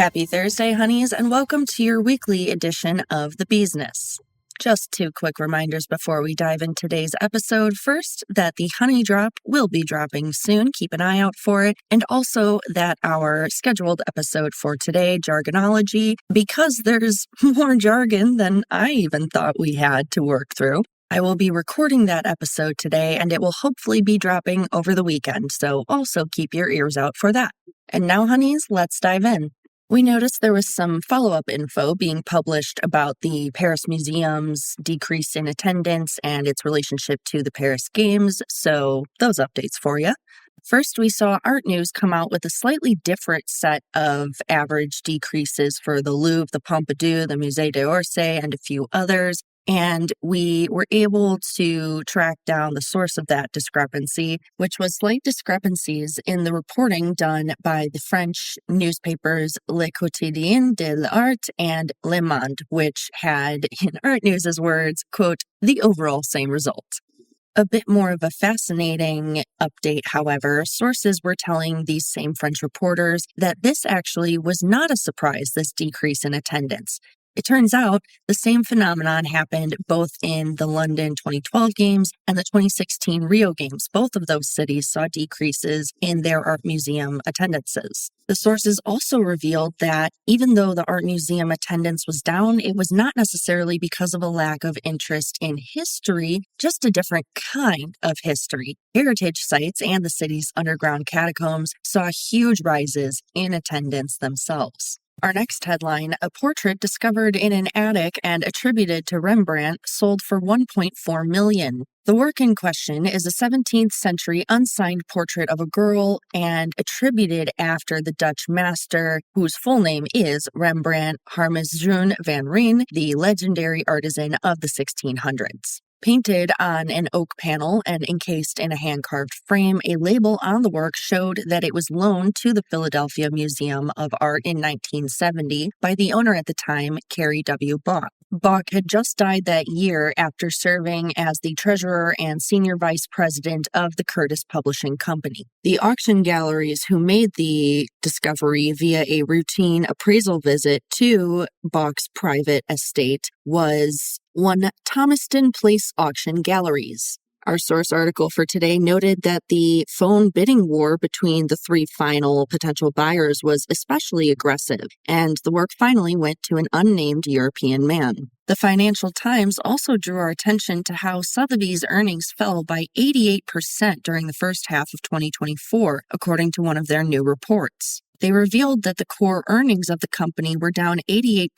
Happy Thursday, honeys, and welcome to your weekly edition of the Beesness. Just two quick reminders before we dive into today's episode. First, that the honey drop will be dropping soon. Keep an eye out for it. And also that our scheduled episode for today, Jargonology, because there's more jargon than I even thought we had to work through. I will be recording that episode today, and it will hopefully be dropping over the weekend, so also keep your ears out for that. And now, honeys, let's dive in. We noticed there was some follow-up info being published about the Paris Museum's decrease in attendance and its relationship to the Paris Games, so those updates for you. First, we saw Art News come out with a slightly different set of average decreases for the Louvre, the Pompidou, the Musée d'Orsay, and a few others. And we were able to track down the source of that discrepancy, which was slight discrepancies in the reporting done by the French newspapers Le Quotidien de l'Art and Le Monde, which had, in Art News's words, quote, the overall same result. A bit more of a fascinating update, however, sources were telling these same French reporters that this actually was not a surprise, this decrease in attendance. It turns out the same phenomenon happened both in the London 2012 Games and the 2016 Rio Games. Both of those cities saw decreases in their art museum attendances. The sources also revealed that even though the art museum attendance was down, it was not necessarily because of a lack of interest in history, just a different kind of history. Heritage sites and the city's underground catacombs saw huge rises in attendance themselves. Our next headline, a portrait discovered in an attic and attributed to Rembrandt sold for $1.4 million. The work in question is a 17th century unsigned portrait of a girl and attributed after the Dutch master, whose full name is Rembrandt Harmszoon van Rijn, the legendary artisan of the 1600s. Painted on an oak panel and encased in a hand-carved frame, a label on the work showed that it was loaned to the Philadelphia Museum of Art in 1970 by the owner at the time, Carrie W. Bach. Bach had just died that year after serving as the treasurer and senior vice president of the Curtis Publishing Company. The auction galleries who made the discovery via a routine appraisal visit to Bach's private estate was one Thomaston Place Auction Galleries. Our source article for today noted that the phone bidding war between the three final potential buyers was especially aggressive, and the work finally went to an unnamed European man. The Financial Times also drew our attention to how Sotheby's earnings fell by 88% during the first half of 2024, according to one of their new reports. They revealed that the core earnings of the company were down 88%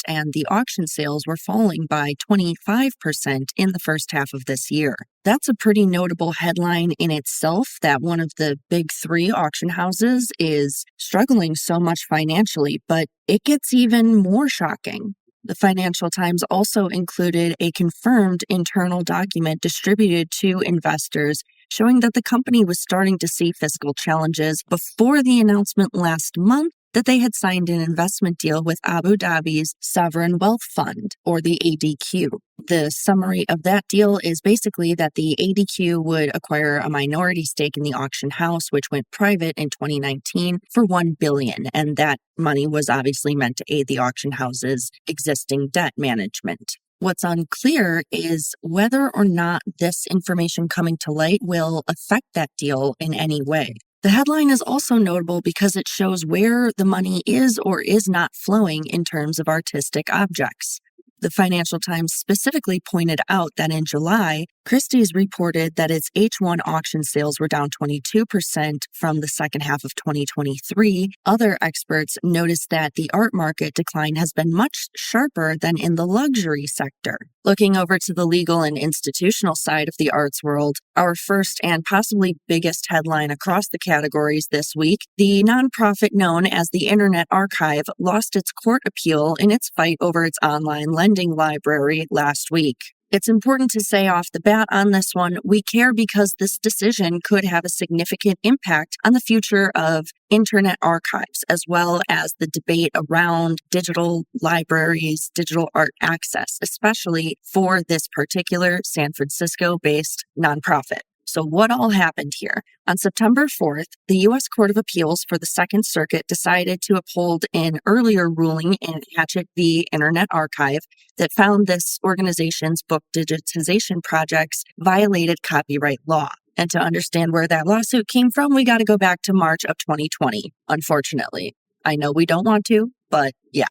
and the auction sales were falling by 25% in the first half of this year. That's a pretty notable headline in itself, that one of the big three auction houses is struggling so much financially, but it gets even more shocking. The Financial Times also included a confirmed internal document distributed to investors showing that the company was starting to see fiscal challenges before the announcement last month that they had signed an investment deal with Abu Dhabi's Sovereign Wealth Fund, or the ADQ. The summary of that deal is basically that the ADQ would acquire a minority stake in the auction house, which went private in 2019 for $1 billion, and that money was obviously meant to aid the auction house's existing debt management. What's unclear is whether or not this information coming to light will affect that deal in any way. The headline is also notable because it shows where the money is or is not flowing in terms of artistic objects. The Financial Times specifically pointed out that in July, Christie's reported that its H1 auction sales were down 22% from the second half of 2023. Other experts noticed that the art market decline has been much sharper than in the luxury sector. Looking over to the legal and institutional side of the arts world, our first and possibly biggest headline across the categories this week, the nonprofit known as the Internet Archive lost its court appeal in its fight over its online lending library last week. It's important to say off the bat on this one, we care because this decision could have a significant impact on the future of internet archives, as well as the debate around digital libraries, digital art access, especially for this particular San Francisco-based nonprofit. So what all happened here? On September 4th, the U.S. Court of Appeals for the Second Circuit decided to uphold an earlier ruling in Hatchet v. Internet Archive that found this organization's book digitization projects violated copyright law. And to understand where that lawsuit came from, we got to go back to March of 2020, unfortunately. I know we don't want to, but yeah.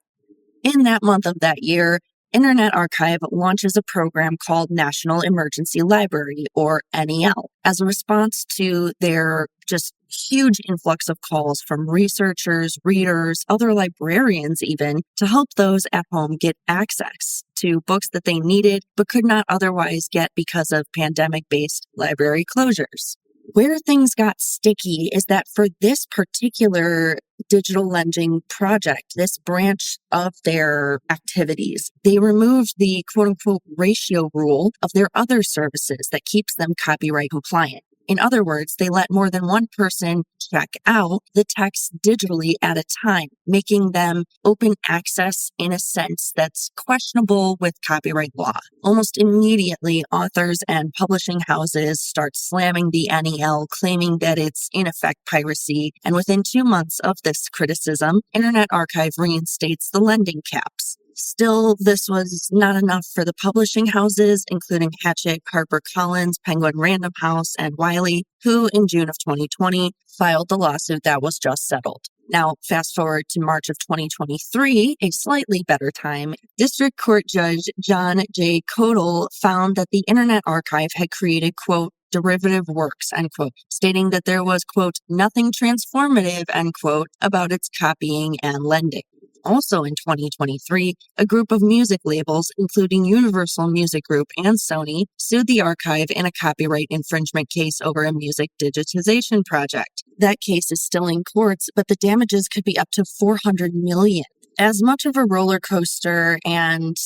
In that month of that year, Internet Archive launches a program called National Emergency Library, or NEL, as a response to their just huge influx of calls from researchers, readers, other librarians even, to help those at home get access to books that they needed but could not otherwise get because of pandemic-based library closures. Where things got sticky is that for this particular digital lending project, this branch of their activities, they removed the quote-unquote ratio rule of their other services that keeps them copyright compliant. In other words, they let more than one person check out the text digitally at a time, making them open access in a sense that's questionable with copyright law. Almost immediately, authors and publishing houses start slamming the NEL, claiming that it's in effect piracy. And within 2 months of this criticism, Internet Archive reinstates the lending caps. Still, this was not enough for the publishing houses, including Hachette, HarperCollins, Penguin Random House, and Wiley, who in June of 2020 filed the lawsuit that was just settled. Now, fast forward to March of 2023, a slightly better time, District Court Judge John J. Codall found that the Internet Archive had created, quote, derivative works, end quote, stating that there was, quote, nothing transformative, end quote, about its copying and lending. Also in 2023, a group of music labels, including Universal Music Group and Sony, sued the archive in a copyright infringement case over a music digitization project. That case is still in courts, but the damages could be up to $400 million. As much of a roller coaster and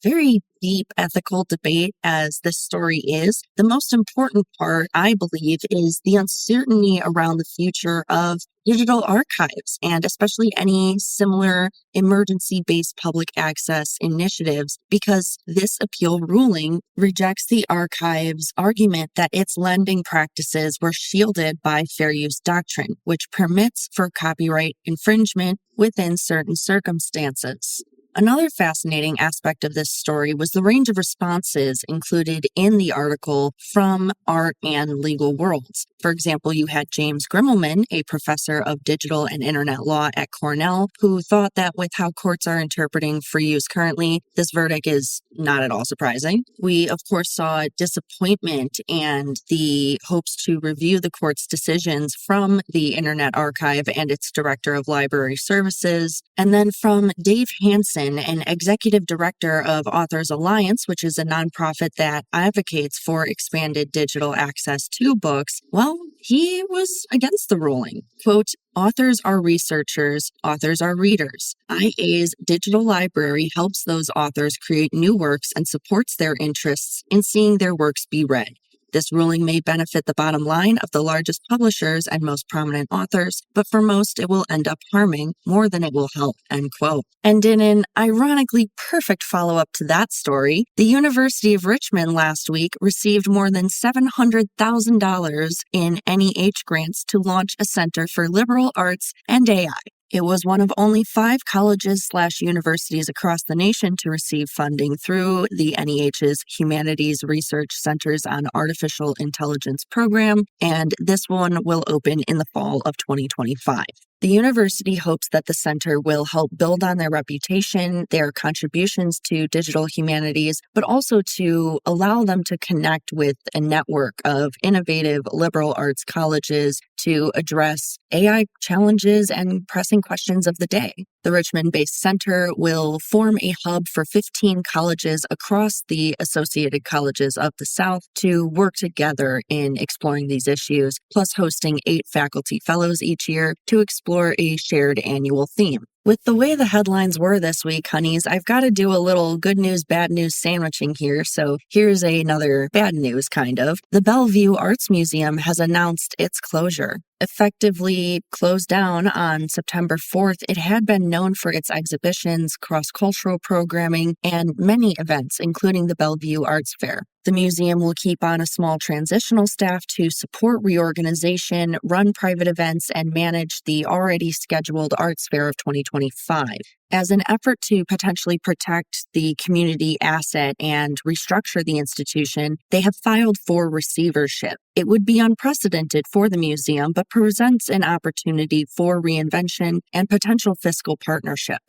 very deep ethical debate as this story is, the most important part, I believe, is the uncertainty around the future of digital archives and especially any similar emergency-based public access initiatives, because this appeal ruling rejects the archive's argument that its lending practices were shielded by fair use doctrine, which permits for copyright infringement within certain circumstances. Another fascinating aspect of this story was the range of responses included in the article from art and legal worlds. For example, you had James Grimmelman, a professor of digital and internet law at Cornell, who thought that with how courts are interpreting free use currently, this verdict is not at all surprising. We, of course, saw disappointment and the hopes to review the court's decisions from the Internet Archive and its director of library services. And then from Dave Hansen, an executive director of Authors Alliance, which is a nonprofit that advocates for expanded digital access to books, well, he was against the ruling. Quote, authors are researchers, authors are readers. IA's digital library helps those authors create new works and supports their interests in seeing their works be read. This ruling may benefit the bottom line of the largest publishers and most prominent authors, but for most, it will end up harming more than it will help, end quote. And in an ironically perfect follow-up to that story, the University of Richmond last week received more than $700,000 in NEH grants to launch a Center for Liberal Arts and AI. It was one of only 5 colleges/universities across the nation to receive funding through the NEH's Humanities Research Centers on Artificial Intelligence program, and this one will open in the fall of 2025. The university hopes that the center will help build on their reputation, their contributions to digital humanities, but also to allow them to connect with a network of innovative liberal arts colleges to address AI challenges and pressing questions of the day. The Richmond-based center will form a hub for 15 colleges across the Associated Colleges of the South to work together in exploring these issues, plus hosting 8 faculty fellows each year to explore a shared annual theme. With the way the headlines were this week, honeys, I've got to do a little good news, bad news sandwiching here, so here's another bad news, kind of. The Bellevue Arts Museum has announced its closure. Effectively closed down on September 4th, it had been known for its exhibitions, cross-cultural programming, and many events, including the Bellevue Arts Fair. The museum will keep on a small transitional staff to support reorganization, run private events, and manage the already scheduled Arts Fair of 2025. As an effort to potentially protect the community asset and restructure the institution, they have filed for receivership. It would be unprecedented for the museum, but presents an opportunity for reinvention and potential fiscal partnership.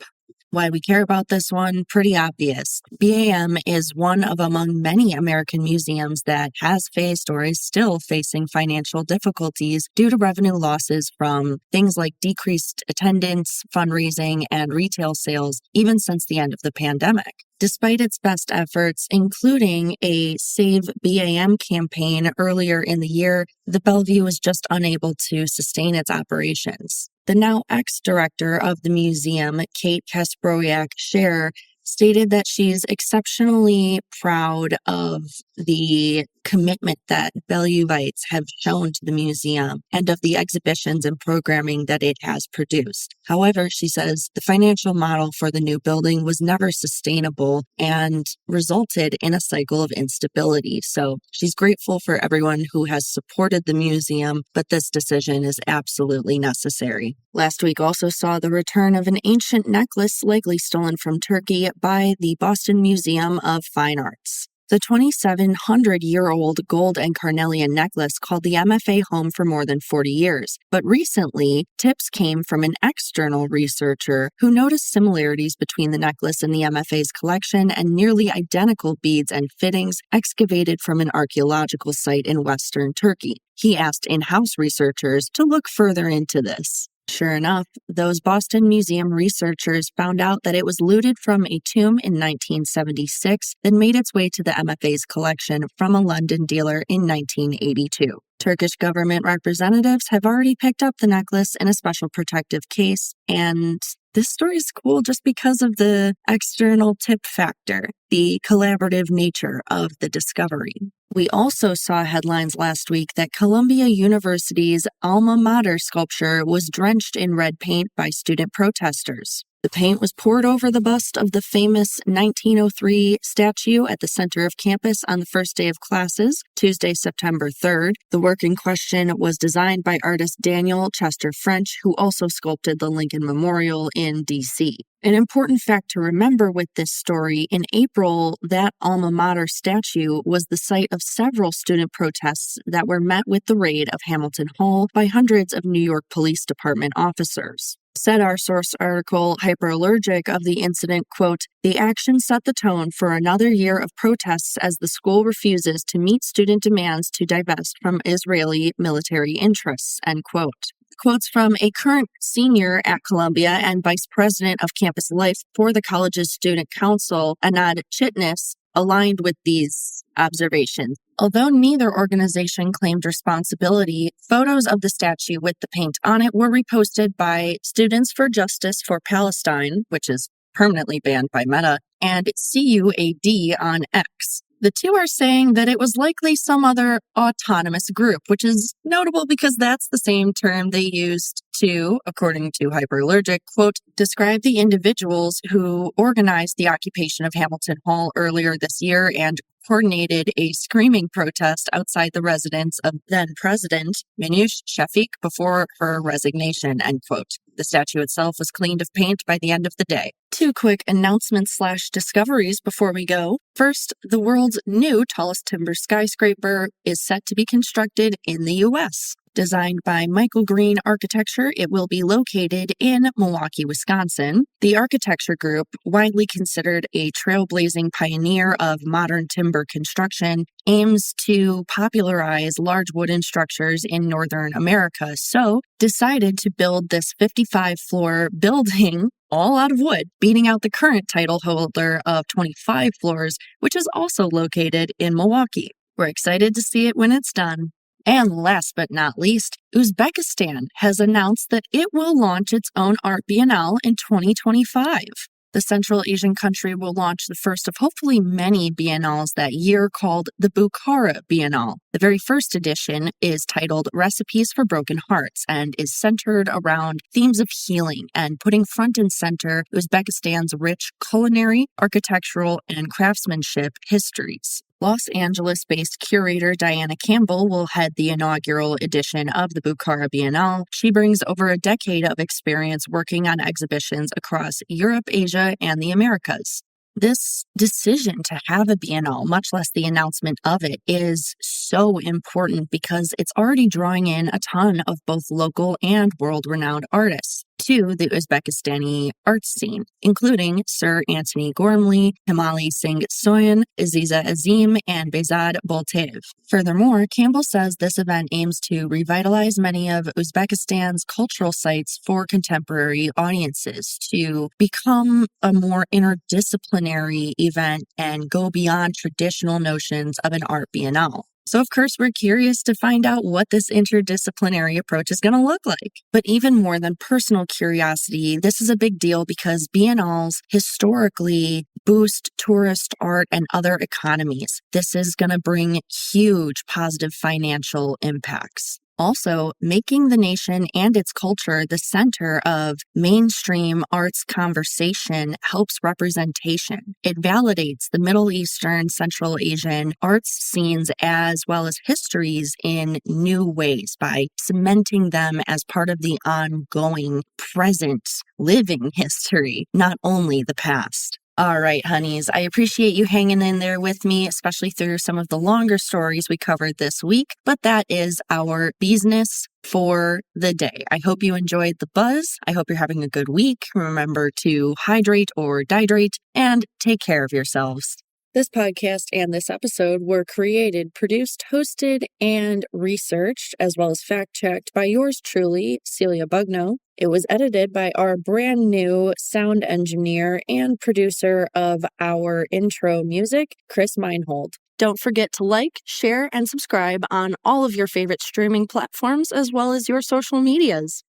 Why we care about this one? Pretty obvious. BAM is one of among many American museums that has faced or is still facing financial difficulties due to revenue losses from things like decreased attendance, fundraising, and retail sales, even since the end of the pandemic. Despite its best efforts, including a Save BAM campaign earlier in the year, the Bellevue was just unable to sustain its operations. The now ex-director of the museum, Kate Kasprowiak-Scher, stated that she's exceptionally proud of the commitment that Bellevueites have shown to the museum and of the exhibitions and programming that it has produced. However, she says the financial model for the new building was never sustainable and resulted in a cycle of instability. So she's grateful for everyone who has supported the museum, but this decision is absolutely necessary. Last week also saw the return of an ancient necklace likely stolen from Turkey by the Boston Museum of Fine Arts. The 2,700-year-old gold and carnelian necklace called the MFA home for more than 40 years. But recently, tips came from an external researcher who noticed similarities between the necklace and the MFA's collection and nearly identical beads and fittings excavated from an archaeological site in Western Turkey. He asked in-house researchers to look further into this. Sure enough, those Boston Museum researchers found out that it was looted from a tomb in 1976, then made its way to the MFA's collection from a London dealer in 1982. Turkish government representatives have already picked up the necklace in a special protective case, and this story is cool just because of the external tip factor, the collaborative nature of the discovery. We also saw headlines last week that Columbia University's alma mater sculpture was drenched in red paint by student protesters. The paint was poured over the bust of the famous 1903 statue at the center of campus on the first day of classes, Tuesday, September 3rd. The work in question was designed by artist Daniel Chester French, who also sculpted the Lincoln Memorial in D.C. An important fact to remember with this story, in April, that alma mater statue was the site of several student protests that were met with the raid of Hamilton Hall by hundreds of New York Police Department officers. Said our source article, Hyperallergic, of the incident, quote, "The action set the tone for another year of protests as the school refuses to meet student demands to divest from Israeli military interests," end quote. Quotes from a current senior at Columbia and vice president of campus life for the college's student council, Anand Chitnis, aligned with these observations. Although neither organization claimed responsibility, photos of the statue with the paint on it were reposted by Students for Justice for Palestine, which is permanently banned by Meta, and CUAD on X. The two are saying that it was likely some other autonomous group, which is notable because that's the same term they used to, according to Hyperallergic, quote, describe the individuals who organized the occupation of Hamilton Hall earlier this year and coordinated a screaming protest outside the residence of then-President Minouche Shafik before her resignation, end quote. The statue itself was cleaned of paint by the end of the day. Two quick announcements/discoveries before we go. First, the world's new tallest timber skyscraper is set to be constructed in the U.S. Designed by Michael Green Architecture, it will be located in Milwaukee, Wisconsin. The architecture group, widely considered a trailblazing pioneer of modern timber construction, aims to popularize large wooden structures in Northern America, so decided to build this 55-floor building all out of wood, beating out the current title holder of 25 floors, which is also located in Milwaukee. We're excited to see it when it's done. And last but not least, Uzbekistan has announced that it will launch its own art biennale in 2025. The Central Asian country will launch the first of hopefully many biennales that year called the Bukhara Biennale. The very first edition is titled Recipes for Broken Hearts and is centered around themes of healing and putting front and center Uzbekistan's rich culinary, architectural, and craftsmanship histories. Los Angeles-based curator Diana Campbell will head the inaugural edition of the Bukhara Biennale. She brings over a decade of experience working on exhibitions across Europe, Asia, and the Americas. This decision to have a biennale, much less the announcement of it, is so important because it's already drawing in a ton of both local and world-renowned artists to the Uzbekistani art scene, including Sir Anthony Gormley, Himali Singh Soyan, Aziza Azim, and Behzad Boltaev. Furthermore, Campbell says this event aims to revitalize many of Uzbekistan's cultural sites for contemporary audiences, to become a more interdisciplinary event and go beyond traditional notions of an art biennale. So, of course, we're curious to find out what this interdisciplinary approach is going to look like. But even more than personal curiosity, this is a big deal because biennales historically boost tourist art and other economies. This is going to bring huge positive financial impacts. Also, making the nation and its culture the center of mainstream arts conversation helps representation. It validates the Middle Eastern, Central Asian arts scenes as well as histories in new ways by cementing them as part of the ongoing, present, living history, not only the past. All right, honeys, I appreciate you hanging in there with me, especially through some of the longer stories we covered this week, but that is our Beesness for the day. I hope you enjoyed the buzz. I hope you're having a good week. Remember to hydrate or dihydrate and take care of yourselves. This podcast and this episode were created, produced, hosted, and researched, as well as fact-checked by yours truly, Celia Bugno. It was edited by our brand new sound engineer and producer of our intro music, Chris Meinhold. Don't forget to like, share, and subscribe on all of your favorite streaming platforms as well as your social medias.